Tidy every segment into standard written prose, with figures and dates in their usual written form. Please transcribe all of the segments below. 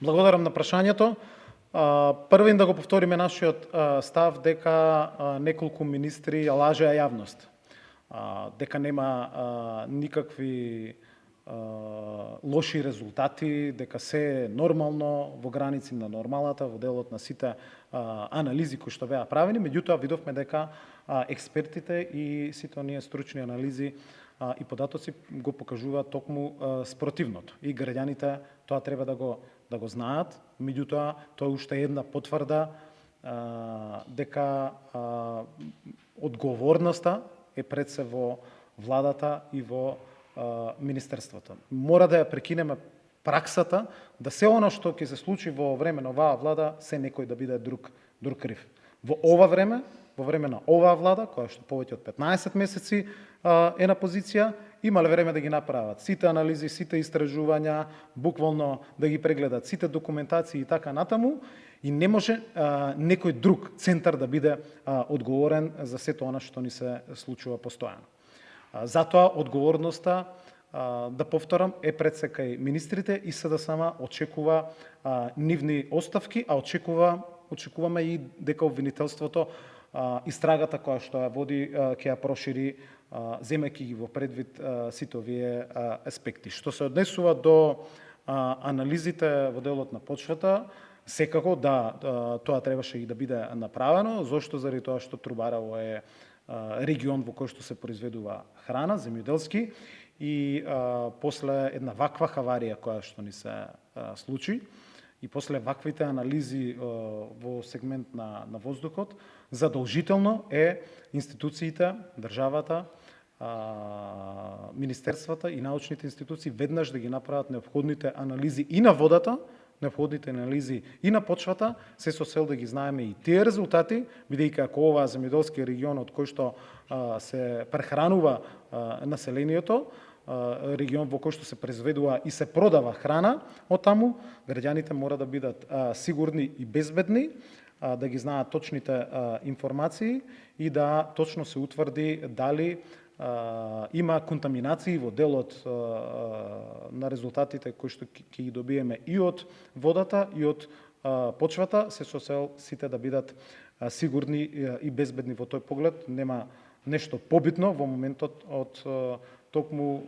Благодарам на прашањето. Првин да го повториме нашиот став дека неколку министри ја лажеа јавност. Дека нема никакви лоши резултати, дека се е нормално во граници на нормалата, во делот на сите анализи кои што беа правени, меѓутоа видовме дека експертите и сите оние стручни анализи и податоци го покажуваат токму спротивното. И граѓаните тоа треба да го знаат, меѓутоа тоа уште една потврда дека одговорноста е пред се во владата и во министерството. Мора да ја прекинеме праксата да се она што ќе се случи во време на оваа влада, се некој да биде друг крив. Во ова време, во време на оваа влада, која што повеќе од 15 месеци е на позиција, имале време да ги направат сите анализи, сите истражувања, буквално да ги прегледат сите документации и така натаму, и не може некој друг центар да биде одговорен за сето она што ни се случува постојано. Затоа одговорноста, да повторам, е пред се кај министрите и СДСМ очекува нивни оставки, а очекуваме и дека обвинителството истрагата која што ја води ќе ја прошири, земајќи ги во предвид сите овие аспекти. Што се однесува до анализите во делот на почвата, секако да, тоа требаше и да биде направено. Зошто? Заради тоа што Трубарево е регион во кој што се произведува храна, земјоделски, и после една ваква хаварија која што ни се случи, и после ваквите анализи во сегмент на воздухот, задолжително е институциите, државата, министерствата и научните институции веднаш да ги направат неопходните анализи и на водата, неопходните анализи и на почвата, се со цел да ги знаеме и тие резултати, бидејќи ако оваа земјоделски регион од кој што се прехранува населението, регион во кој што се произведува и се продава храна, од таму граѓаните мора да бидат сигурни и безбедни, да ги знаат точните информации и да точно се утврди дали има контаминации во делот на резултатите кои што ќе ги добиеме и од водата и од почвата, се со цел сите да бидат сигурни и безбедни во тој поглед. Нема нешто побитно во моментот од токму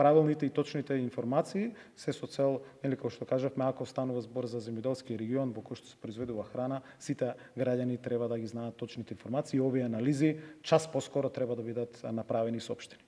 правилните и точните информации, се со цел, како што кажавме, ако станува збор за земјоделски регион во кој што се произведува храна, сите граѓани треба да ги знаат точните информации и овие анализи час поскоро треба да бидат направени и сопштени.